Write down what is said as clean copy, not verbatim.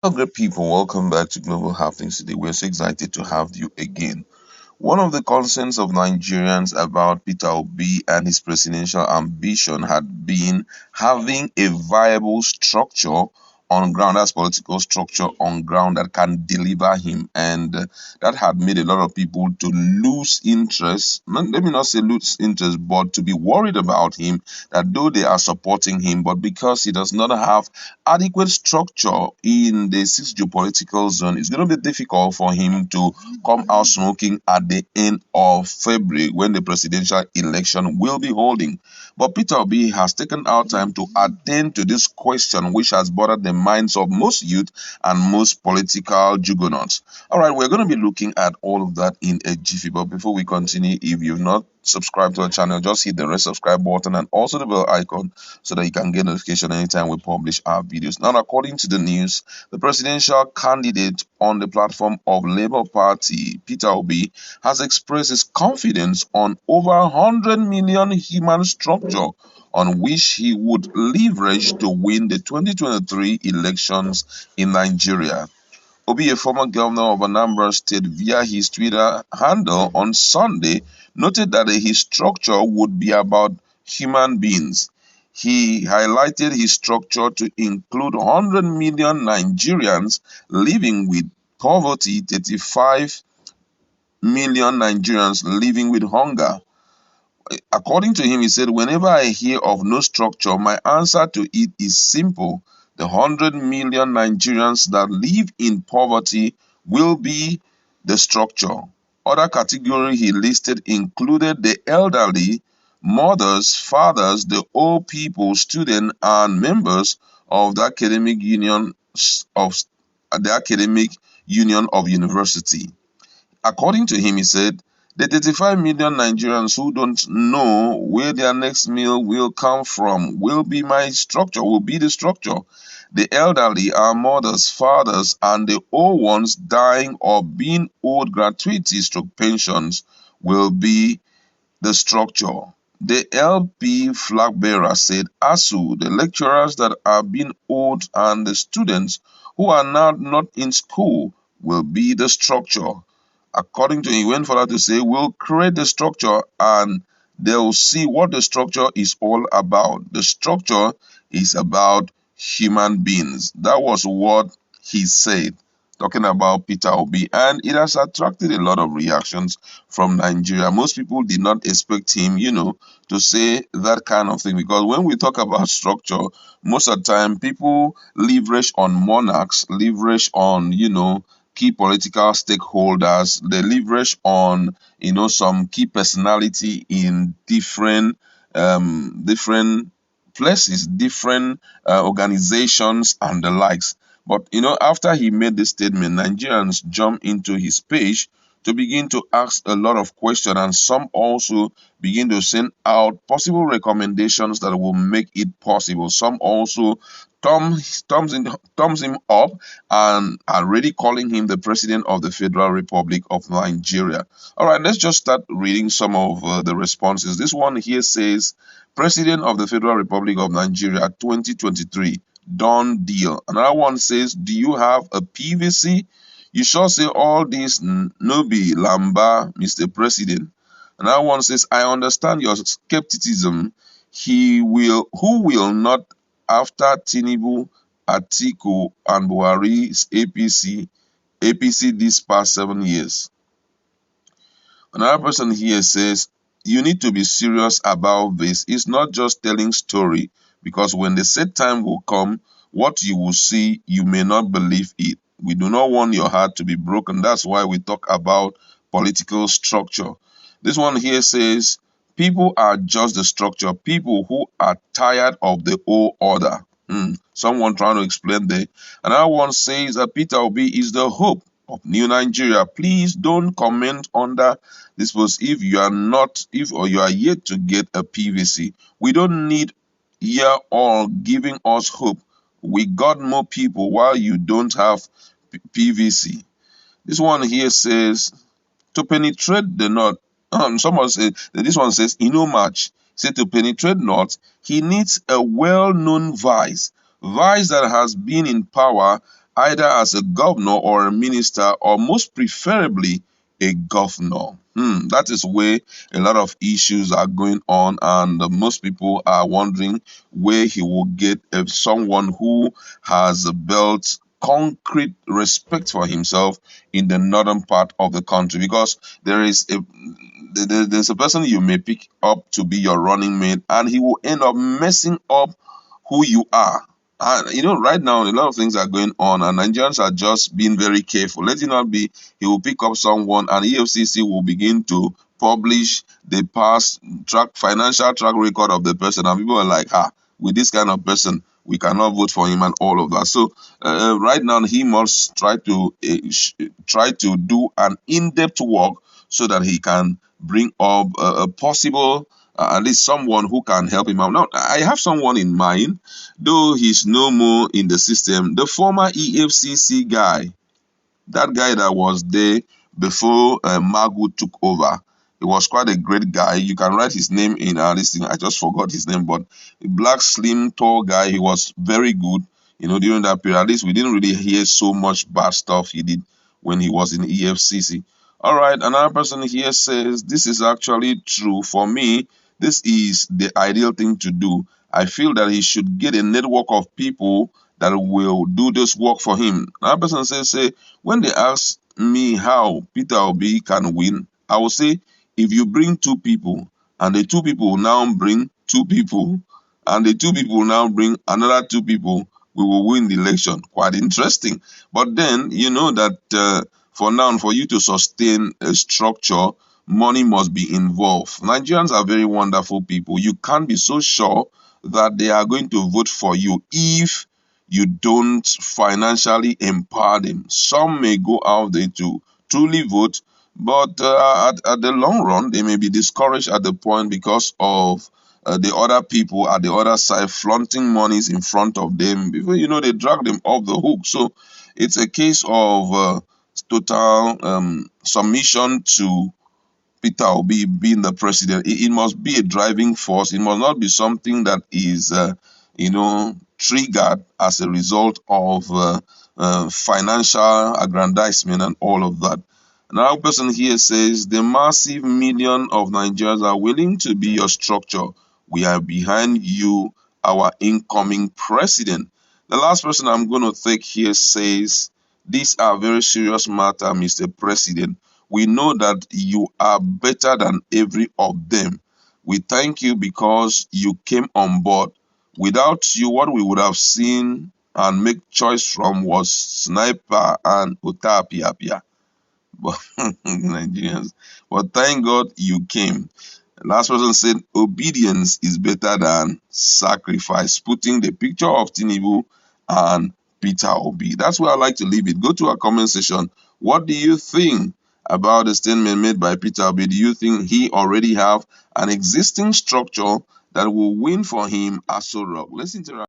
Hello, great people. Welcome back to Global Happenings today. We're so excited to have you again. One of the concerns of Nigerians about Peter Obi and his presidential ambition had been having a viable structure on ground, that's political structure on ground that can deliver him. And that had made a lot of people to lose interest. Let me not say lose interest, but to be worried about him, that though they are supporting him, but because he does not have adequate structure in the sixth geopolitical zone, it's going to be difficult for him to come out smoking at the end of February when the presidential election will be holding. But Peter Obi has taken out time to attend to this question, which has bothered the minds of most youth and most political juggernauts. All right, we're going to be looking at all of that in a jiffy. But before we continue, if you've not subscribed to our channel, just hit the red subscribe button and also the bell icon so that you can get notification anytime we publish our videos. Now, according to the news, the presidential candidate on the platform of Labour Party, Peter Obi, has expressed his confidence on over 100 million human structure on which he would leverage to win the 2023 elections in Nigeria. Obi, a former governor of Anambra State, via his Twitter handle on Sunday, noted that his structure would be about human beings. He highlighted his structure to include 100 million Nigerians living with poverty, 35 million Nigerians living with hunger. According to him, he said, whenever I hear of no structure, my answer to it is simple. The 100 million Nigerians that live in poverty will be the structure. Other category he listed included the elderly, mothers, fathers, the old people, students, and members of the of academic union of university. According to him, he said, the 35 million Nigerians who don't know where their next meal will come from will be my structure, will be the structure. The elderly, our mothers, fathers, and the old ones dying or being owed gratuity stroke pensions will be the structure. The LP flag bearer said ASU, the lecturers that are being owed, and the students who are now not in school will be the structure. According to him, he went further to say, we'll create the structure and they'll see what the structure is all about. The structure is about human beings. That was what he said, talking about Peter Obi. And it has attracted a lot of reactions from Nigeria. Most people did not expect him, to say that kind of thing. Because when we talk about structure, most of the time people leverage on monarchs, leverage on, key political stakeholders, they leverage on some key personality in different places, different organizations and the likes. But after he made this statement, Nigerians jumped into his page to begin to ask a lot of questions, and some also begin to send out possible recommendations that will make it possible. Some also thumbs him up and are already calling him the president of the Federal Republic of Nigeria. All right, let's just start reading some of the responses. This one here says, President of the Federal Republic of Nigeria 2023, done deal. Another one says, do you have a PVC? You sure say all this no be lamba, Mr. President. Another one says, I understand your skepticism. Who will not after Tinubu, Atiku, and Buhari's APC these past 7 years? Another person here says, you need to be serious about this. It's not just telling story, because when the set time will come, what you will see, you may not believe it. We do not want your heart to be broken. That's why we talk about political structure. This one here says, people are just the structure. People who are tired of the old order. Someone trying to explain there. Another one says that Peter Obi is the hope of New Nigeria. Please don't comment under this post if you are not, if or you are yet to get a PVC. We don't need here all giving us hope. We got more people while you don't have PVC. This one here says to penetrate the knot. Someone said that this one says he no match. Say to penetrate knot, he needs a well-known vice that has been in power either as a governor or a minister, or most preferably a governor. That is where a lot of issues are going on, and most people are wondering where he will get someone who has built concrete respect for himself in the northern part of the country, because there's a person you may pick up to be your running mate, and he will end up messing up who you are. And right now, a lot of things are going on, and Nigerians are just being very careful. Let it not be he will pick up someone, and EFCC will begin to publish the past financial track record of the person, and people are like, with this kind of person, we cannot vote for him, and all of that. So right now, he must try to do an in-depth work so that he can bring up a possible at least someone who can help him out. Now, I have someone in mind, though he's no more in the system. The former EFCC guy, that guy that was there before Magu took over. He was quite a great guy. You can write his name in this thing. I just forgot his name, but a black, slim, tall guy. He was very good, during that period. At least we didn't really hear so much bad stuff he did when he was in EFCC. All right, another person here says, this is actually true. For me, this is the ideal thing to do. I feel that he should get a network of people that will do this work for him. Another person says, when they ask me how Peter Obi can win, I will say, if you bring two people, and the two people now bring two people, and the two people now bring another two people, we will win the election. Quite interesting. But then, you know that for now, for you to sustain a structure, money must be involved. Nigerians are very wonderful people. You can't be so sure that they are going to vote for you if you don't financially empower them. Some may go out there to truly vote, but at the long run, they may be discouraged at the point because of the other people at the other side flaunting monies in front of them. Before they drag them off the hook. So it's a case of total submission to Peter Obi being the president. It must be a driving force. It must not be something that is, triggered as a result of financial aggrandizement and all of that. Another person here says, the massive million of Nigerians are willing to be your structure. We are behind you, our incoming president. The last person I'm going to take here says, these are very serious matter, Mr. President. We know that you are better than every of them. We thank you because you came on board. Without you, what we would have seen and make choice from was sniper and utapia. But Nigerians. But thank God you came. Last person said, obedience is better than sacrifice, putting the picture of Tinubu and Peter Obi. That's where I like to leave it. Go to our comment section. What do you think about the statement made by Peter Obi? Do you think he already have an existing structure that will win for him as so rock? Let's interact.